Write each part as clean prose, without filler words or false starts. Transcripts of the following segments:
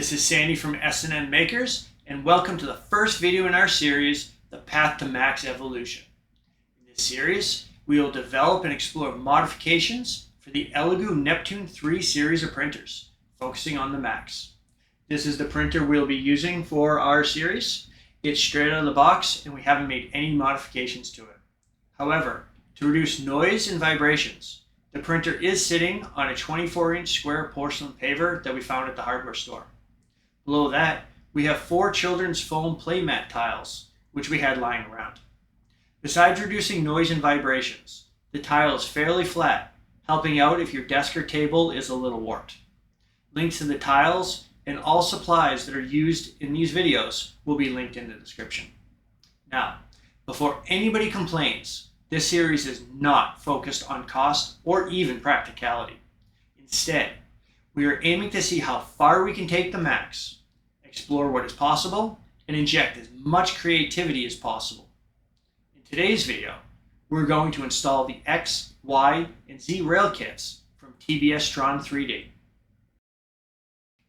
This is Sandy from S&M Makers, and welcome to the first video in our series, The Path to Max Evolution. In this series, we will develop and explore modifications for the Elegoo Neptune 3 series of printers, focusing on the Max. This is the printer we'll be using for our series. It's straight out of the box, and we haven't made any modifications to it. However, to reduce noise and vibrations, the printer is sitting on a 24-inch square porcelain paver that we found at the hardware store. Below that, we have 4 children's foam playmat tiles, which we had lying around. Besides reducing noise and vibrations, the tile is fairly flat, helping out if your desk or table is a little warped. Links to the tiles and all supplies that are used in these videos will be linked in the description. Now, before anybody complains, this series is not focused on cost or even practicality. Instead, we are aiming to see how far we can take the Max, explore what is possible, and inject as much creativity as possible. In today's video, we're going to install the X, Y, and Z rail kits from TBS Tron 3D.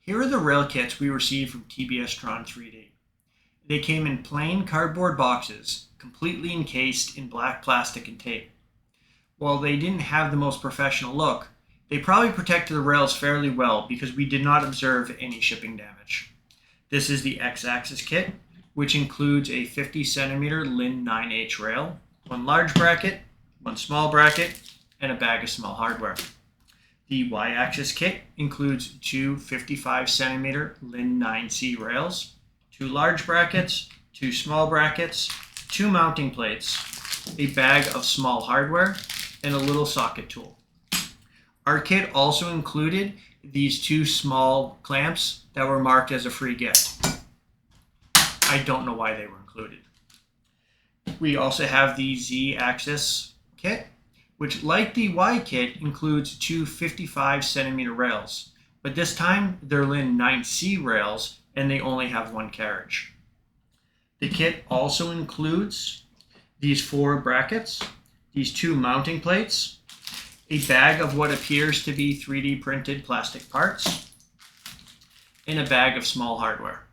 Here are the rail kits we received from TBS Tron 3D. They came in plain cardboard boxes, completely encased in black plastic and tape. While they didn't have the most professional look, they probably protected the rails fairly well because we did not observe any shipping damage. This is the X-axis kit, which includes a 50cm Lin 9H rail, 1 large bracket, 1 small bracket, and a bag of small hardware. The Y-axis kit includes 2 55cm Lin 9C rails, 2 large brackets, 2 small brackets, 2 mounting plates, a bag of small hardware, and a little socket tool. Our kit also included these 2 small clamps that were marked as a free gift. I don't know why they were included. We also have the Z-axis kit, which, like the Y kit, includes 2 55cm rails, but this time they're Lin 9C rails and they only have 1 carriage. The kit also includes these 4 brackets, these 2 mounting plates, a bag of what appears to be 3D printed plastic parts, and a bag of small hardware.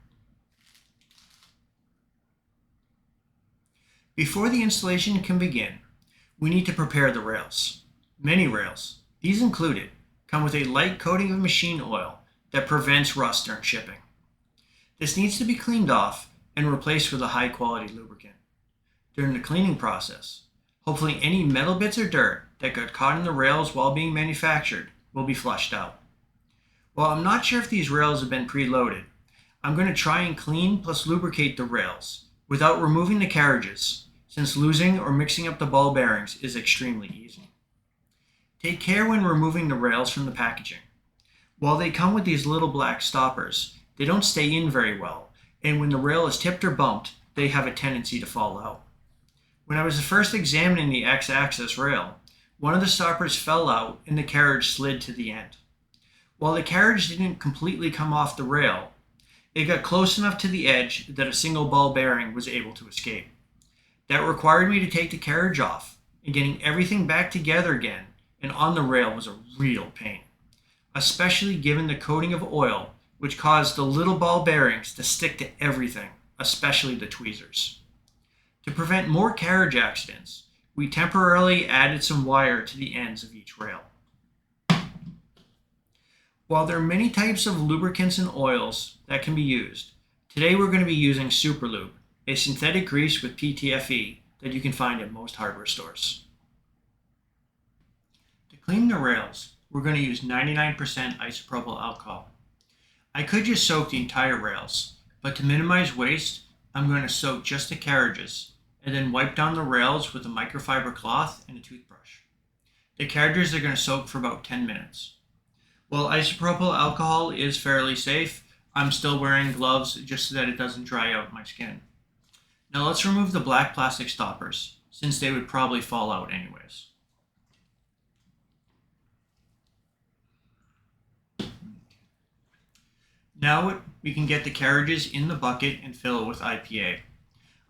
Before the installation can begin, we need to prepare the rails. Many rails, these included, come with a light coating of machine oil that prevents rust during shipping. This needs to be cleaned off and replaced with a high quality lubricant. During the cleaning process, hopefully any metal bits or dirt that got caught in the rails while being manufactured will be flushed out. While I'm not sure if these rails have been preloaded, I'm going to try and clean plus lubricate the rails without removing the carriages, since losing or mixing up the ball bearings is extremely easy. Take care when removing the rails from the packaging. While they come with these little black stoppers, they don't stay in very well, and when the rail is tipped or bumped, they have a tendency to fall out. When I was first examining the X-axis rail, one of the stoppers fell out and the carriage slid to the end. While the carriage didn't completely come off the rail, it got close enough to the edge that a single ball bearing was able to escape. That required me to take the carriage off, and getting everything back together again and on the rail was a real pain, especially given the coating of oil, which caused the little ball bearings to stick to everything, especially the tweezers. To prevent more carriage accidents, we temporarily added some wire to the ends of each rail. While there are many types of lubricants and oils that can be used, today we're going to be using Superlube, a synthetic grease with PTFE that you can find at most hardware stores. To clean the rails, we're going to use 99% isopropyl alcohol. I could just soak the entire rails, but to minimize waste, I'm going to soak just the carriages and then wipe down the rails with a microfiber cloth and a toothbrush. The carriages are going to soak for about 10 minutes. While isopropyl alcohol is fairly safe, I'm still wearing gloves just so that it doesn't dry out my skin. Now let's remove the black plastic stoppers, since they would probably fall out anyways. Now we can get the carriages in the bucket and fill it with IPA.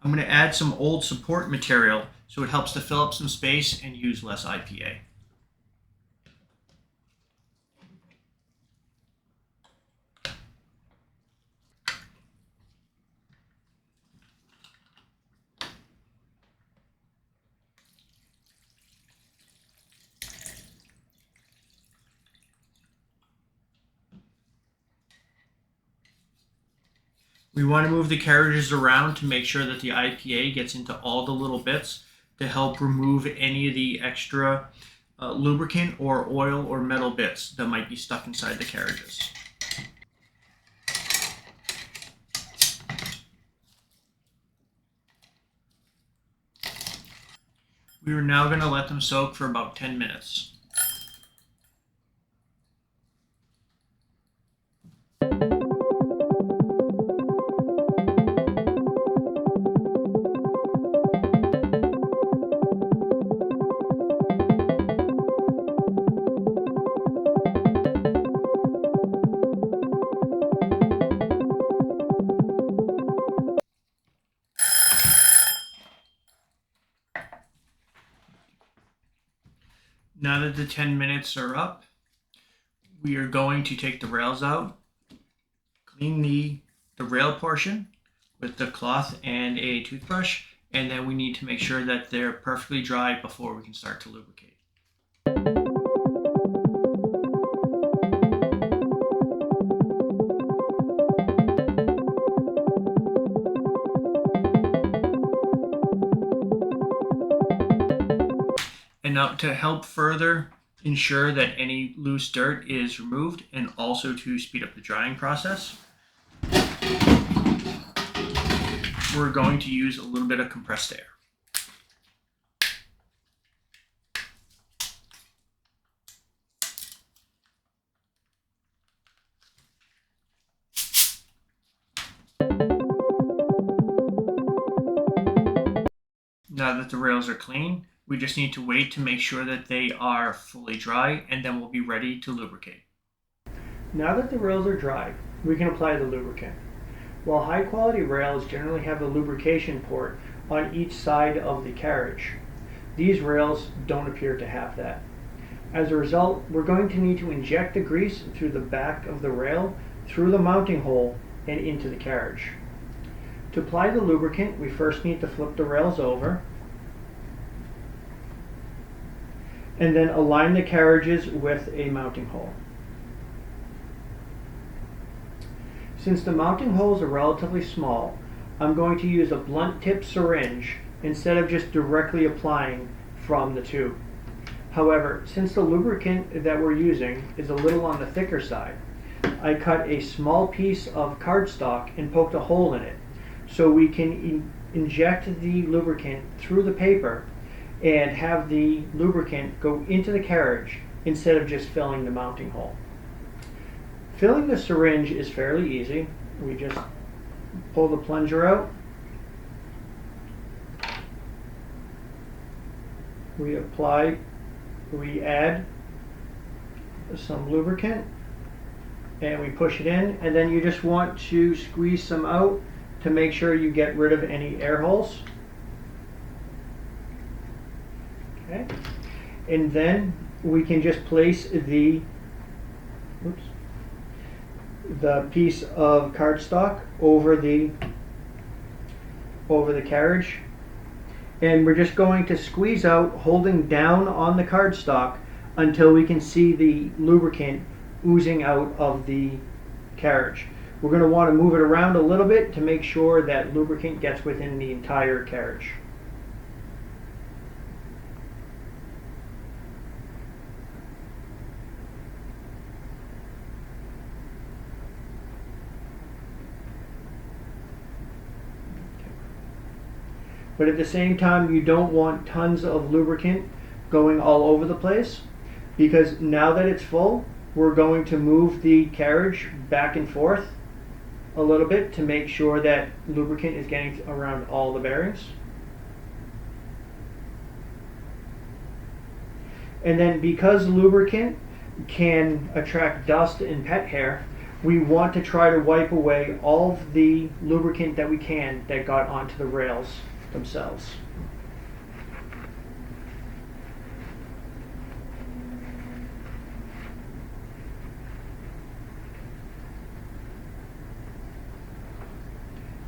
I'm going to add some old support material so it helps to fill up some space and use less IPA. We want to move the carriages around to make sure that the IPA gets into all the little bits to help remove any of the extra lubricant or oil or metal bits that might be stuck inside the carriages. We are now going to let them soak for about 10 minutes. Now that the 10 minutes are up, we are going to take the rails out, clean the rail portion with the cloth and a toothbrush, and then we need to make sure that they're perfectly dry before we can start to lubricate. And now to help further ensure that any loose dirt is removed and also to speed up the drying process, we're going to use a little bit of compressed air. Now that the rails are clean, we just need to wait to make sure that they are fully dry, and then we'll be ready to lubricate. Now that the rails are dry, we can apply the lubricant. While high quality rails generally have a lubrication port on each side of the carriage, these rails don't appear to have that. As a result, we're going to need to inject the grease through the back of the rail, through the mounting hole, and into the carriage. To apply the lubricant, we first need to flip the rails over, and then align the carriages with a mounting hole. Since the mounting holes are relatively small, I'm going to use a blunt tip syringe instead of just directly applying from the tube. However, since the lubricant that we're using is a little on the thicker side, I cut a small piece of cardstock and poked a hole in it so we can inject the lubricant through the paper and have the lubricant go into the carriage instead of just filling the mounting hole. Filling the syringe is fairly easy. We just pull the plunger out, we add some lubricant, and we push it in, and then you just want to squeeze some out to make sure you get rid of any air holes. Okay. And then we can just place the piece of cardstock over the carriage, and we're just going to squeeze out, holding down on the cardstock until we can see the lubricant oozing out of the carriage. We're going to want to move it around a little bit to make sure that lubricant gets within the entire carriage. But at the same time, you don't want tons of lubricant going all over the place, because now that it's full, we're going to move the carriage back and forth a little bit to make sure that lubricant is getting around all the bearings. And then because lubricant can attract dust and pet hair, we want to try to wipe away all of the lubricant that we can that got onto the rails themselves.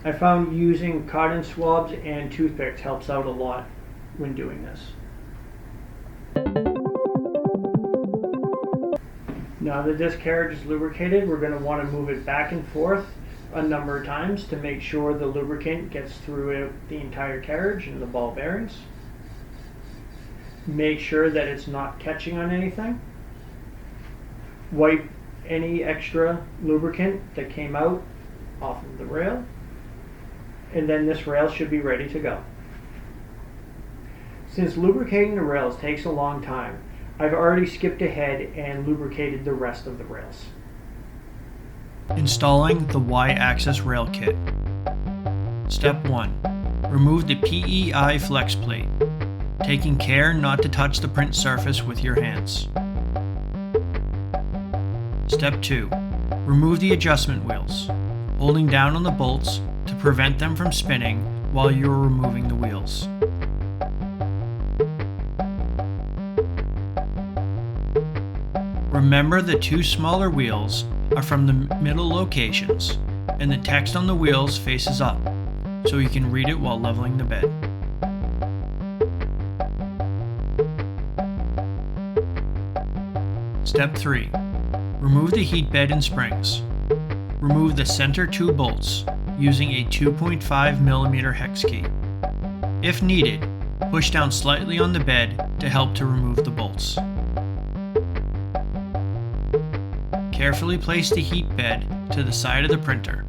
I found using cotton swabs and toothpicks helps out a lot when doing this. Now that this carriage is lubricated, we're going to want to move it back and forth a number of times to make sure the lubricant gets through the entire carriage and the ball bearings. Make sure that it's not catching on anything. Wipe any extra lubricant that came out off of the rail, and then this rail should be ready to go. Since lubricating the rails takes a long time, I've already skipped ahead and lubricated the rest of the rails. Installing the Y-axis rail kit. Step 1. Remove the PEI flex plate, taking care not to touch the print surface with your hands. Step 2. Remove the adjustment wheels, holding down on the bolts to prevent them from spinning while you are removing the wheels. Remember, the two smaller wheels are from the middle locations, and the text on the wheels faces up, so you can read it while leveling the bed. Step 3. Remove the heat bed and springs. Remove the center two bolts using a 2.5mm hex key. If needed, push down slightly on the bed to help to remove the bolts. Carefully place the heat bed to the side of the printer.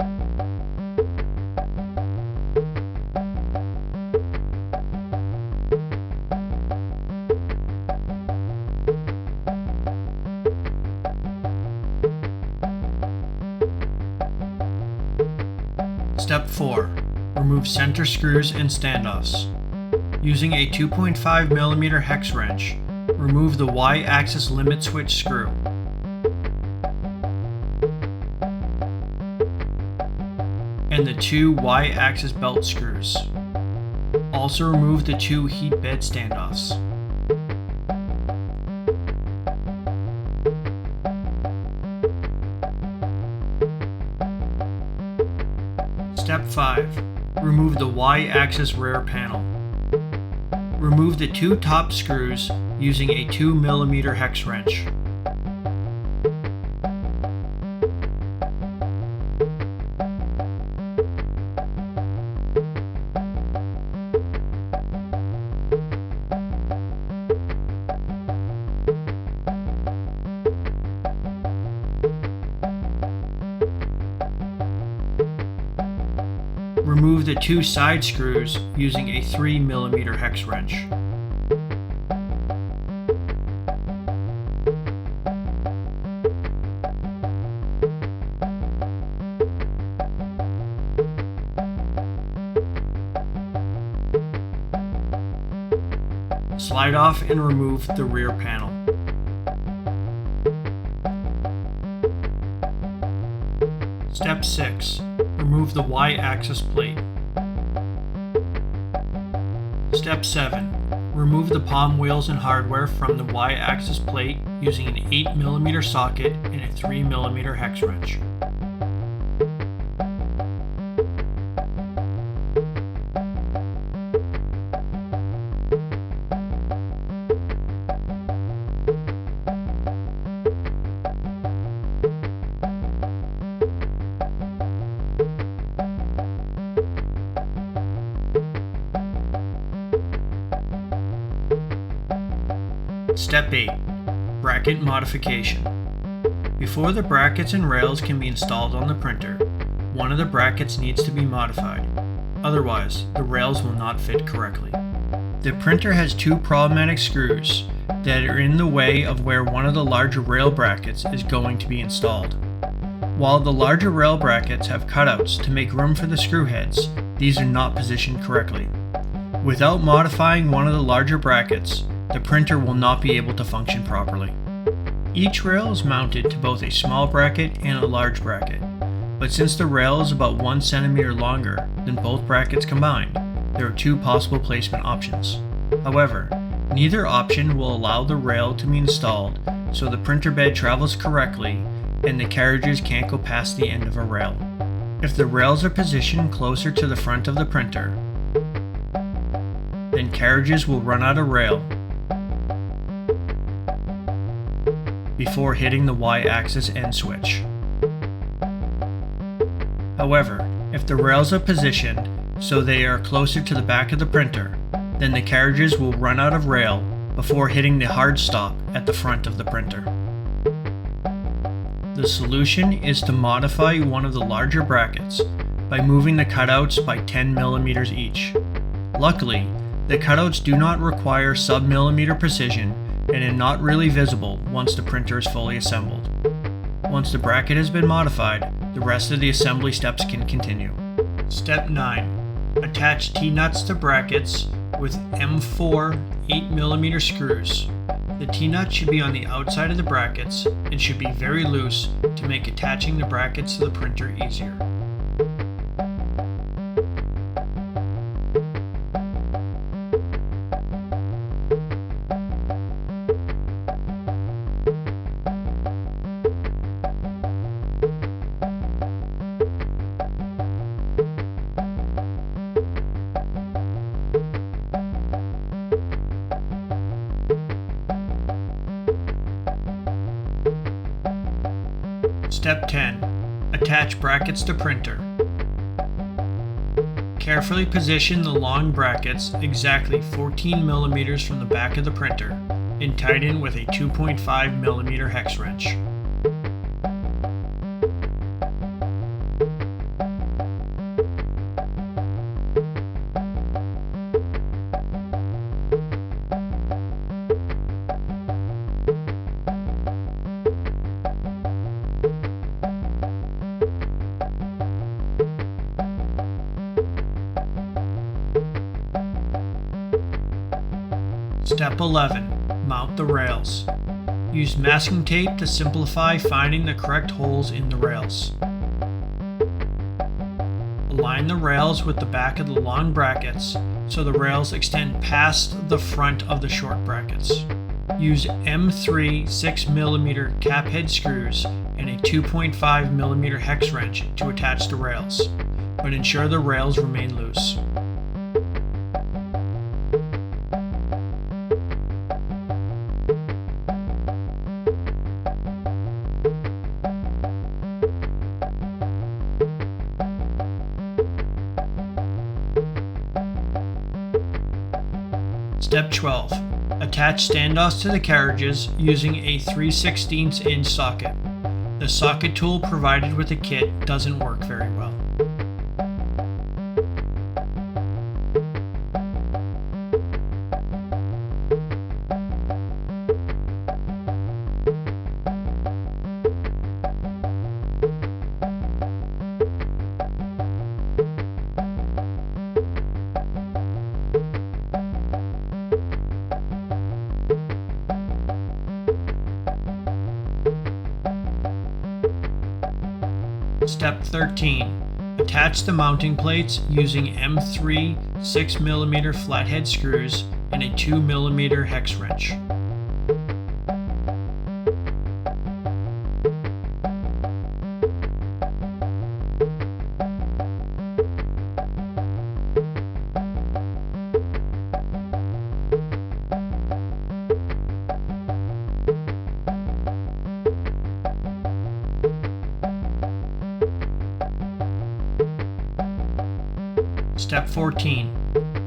Step 4. Remove center screws and standoffs. Using a 2.5mm hex wrench, remove the Y-axis limit switch screw. And the two Y-axis belt screws. Also remove the two heat bed standoffs. Step 5. Remove the Y-axis rear panel. Remove the two top screws using a 2mm hex wrench. Remove the two side screws using a 3mm hex wrench. Slide off and remove the rear panel. Step 6. Remove the Y-axis plate. Step 7. Remove the palm wheels and hardware from the Y-axis plate using an 8mm socket and a 3mm hex wrench. Step 8. Bracket modification. Before the brackets and rails can be installed on the printer, one of the brackets needs to be modified. Otherwise, the rails will not fit correctly. The printer has two problematic screws that are in the way of where one of the larger rail brackets is going to be installed. While the larger rail brackets have cutouts to make room for the screw heads, these are not positioned correctly. Without modifying one of the larger brackets, the printer will not be able to function properly. Each rail is mounted to both a small bracket and a large bracket, but since the rail is about 1 cm longer than both brackets combined, there are two possible placement options. However, neither option will allow the rail to be installed so the printer bed travels correctly and the carriages can't go past the end of a rail. If the rails are positioned closer to the front of the printer, then carriages will run out of rail before hitting the Y-axis end switch. However, if the rails are positioned so they are closer to the back of the printer, then the carriages will run out of rail before hitting the hard stop at the front of the printer. The solution is to modify one of the larger brackets by moving the cutouts by 10 millimeters each. Luckily, the cutouts do not require sub-millimeter precision and are not really visible once the printer is fully assembled. Once the bracket has been modified, the rest of the assembly steps can continue. Step 9. Attach T-nuts to brackets with M4 8mm screws. The T-nut should be on the outside of the brackets and should be very loose to make attaching the brackets to the printer easier. Step 10. Attach brackets to printer. Carefully position the long brackets exactly 14 millimeters from the back of the printer and tighten with a 2.5 millimeter hex wrench. Step 11. Mount the rails. Use masking tape to simplify finding the correct holes in the rails. Align the rails with the back of the long brackets so the rails extend past the front of the short brackets. Use M3 6mm cap head screws and a 2.5mm hex wrench to attach the rails, but ensure the rails remain loose. Step 12. Attach standoffs to the carriages using a 3/16 inch socket. The socket tool provided with the kit doesn't work very well. Step 13. Attach the mounting plates using M3 6mm flathead screws and a 2mm hex wrench. Step 14.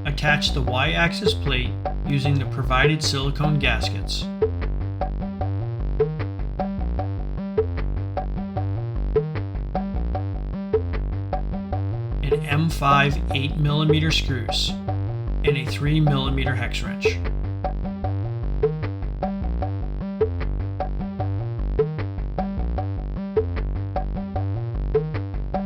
Attach the Y-axis plate using the provided silicone gaskets. And M5 8mm screws and a 3mm hex wrench.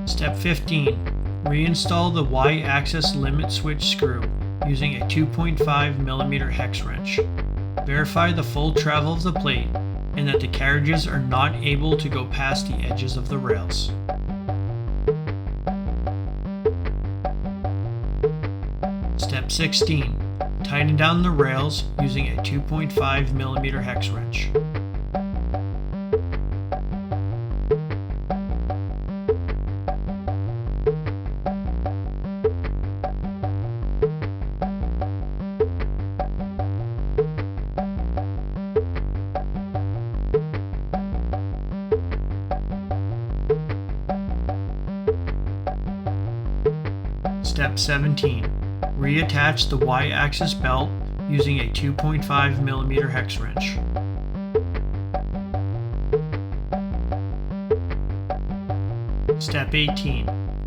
Step 15. Reinstall the Y-axis limit switch screw using a 2.5mm hex wrench. Verify the full travel of the plate and that the carriages are not able to go past the edges of the rails. Step 16. Tighten down the rails using a 2.5mm hex wrench. Step 17. Reattach the Y-axis belt using a 2.5mm hex wrench. Step 18.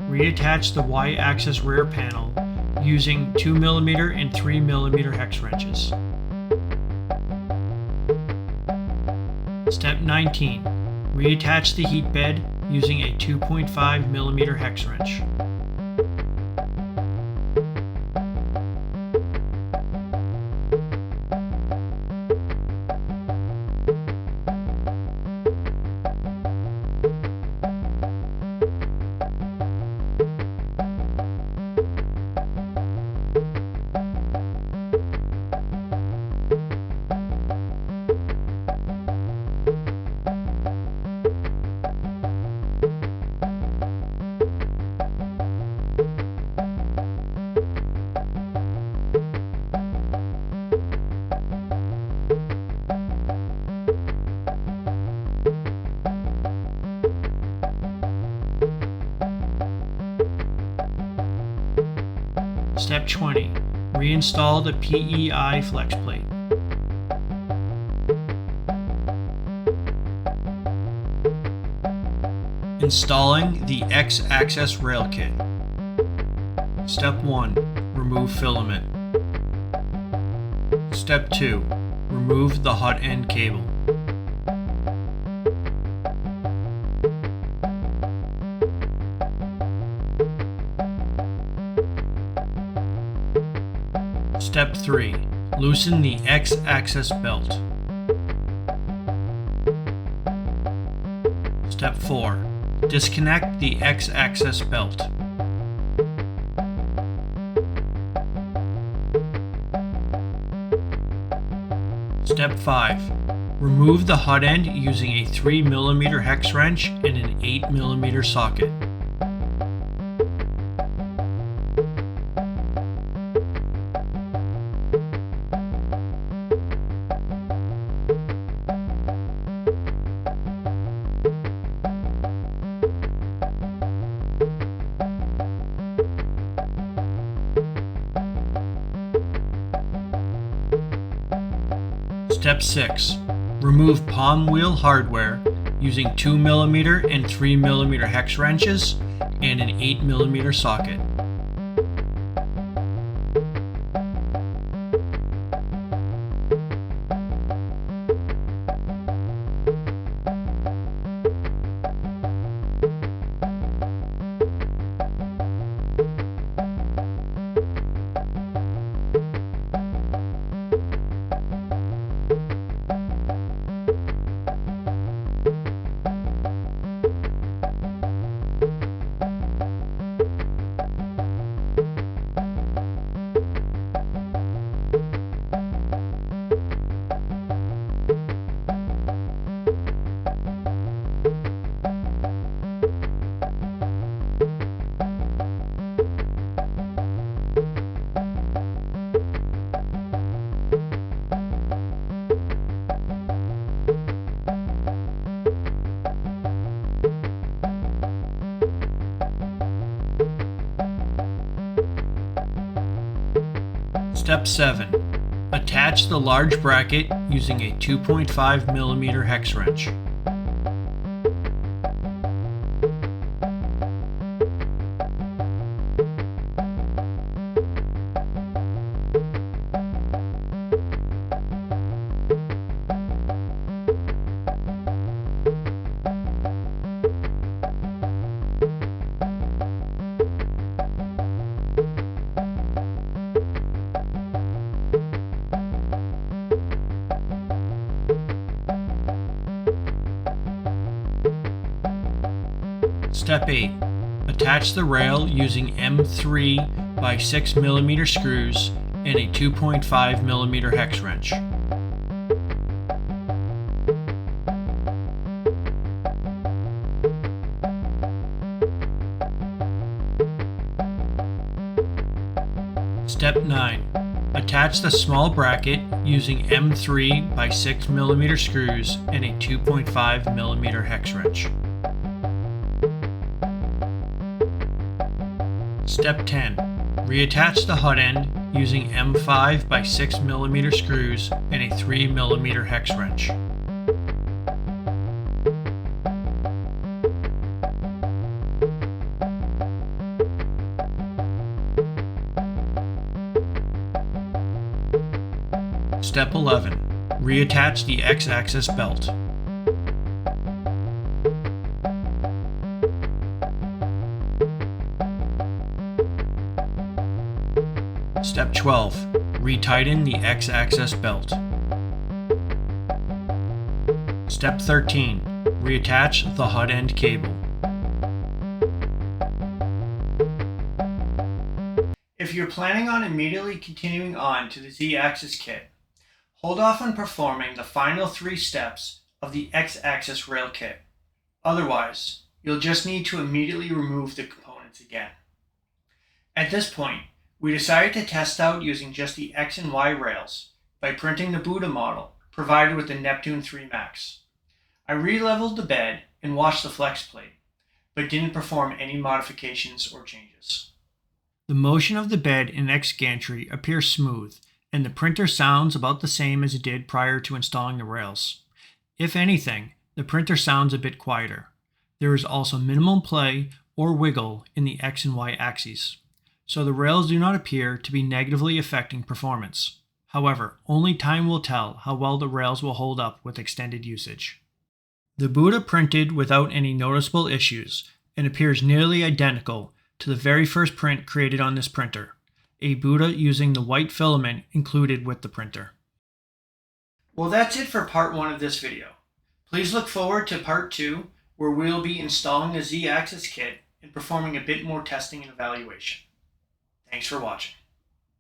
Reattach the Y-axis rear panel using 2mm and 3mm hex wrenches. Step 19. Reattach the heat bed using a 2.5mm hex wrench. Step 20. Reinstall the PEI flex plate. Installing the X-axis rail kit. Step 1. Remove filament. Step 2. Remove the hot end cable. Step 3. Loosen the X-axis belt. Step 4. Disconnect the X-axis belt. Step 5. Remove the hot end using a 3mm hex wrench and an 8mm socket. Step 6. Remove palm wheel hardware using 2mm and 3mm hex wrenches and an 8mm socket. Step 7. Attach the large bracket using a 2.5mm hex wrench. Step 8. Attach the rail using M3 by 6mm screws and a 2.5mm hex wrench. Step 9. Attach the small bracket using M3 by 6mm screws and a 2.5mm hex wrench. Step 10. Reattach the hut end using M5 by 6mm screws and a 3mm hex wrench. Step 11. Reattach the X-axis belt. Step 12. Retighten the X-axis belt. Step 13. Reattach the hut end cable. If you're planning on immediately continuing on to the Z-axis kit, hold off on performing the final 3 steps of the X-axis rail kit. Otherwise, you'll just need to immediately remove the components again. At this point, we decided to test out using just the X and Y rails by printing the Buddha model provided with the Neptune 3 Max. I re-leveled the bed and washed the flex plate, but didn't perform any modifications or changes. The motion of the bed in X gantry appears smooth, and the printer sounds about the same as it did prior to installing the rails. If anything, the printer sounds a bit quieter. There is also minimal play or wiggle in the X and Y axes, so the rails do not appear to be negatively affecting performance. However, only time will tell how well the rails will hold up with extended usage. The Buddha printed without any noticeable issues and appears nearly identical to the very first print created on this printer, a Buddha using the white filament included with the printer. Well, that's it for part 1 of this video. Please look forward to part 2, where we'll be installing the Z-axis kit and performing a bit more testing and evaluation. Thanks for watching.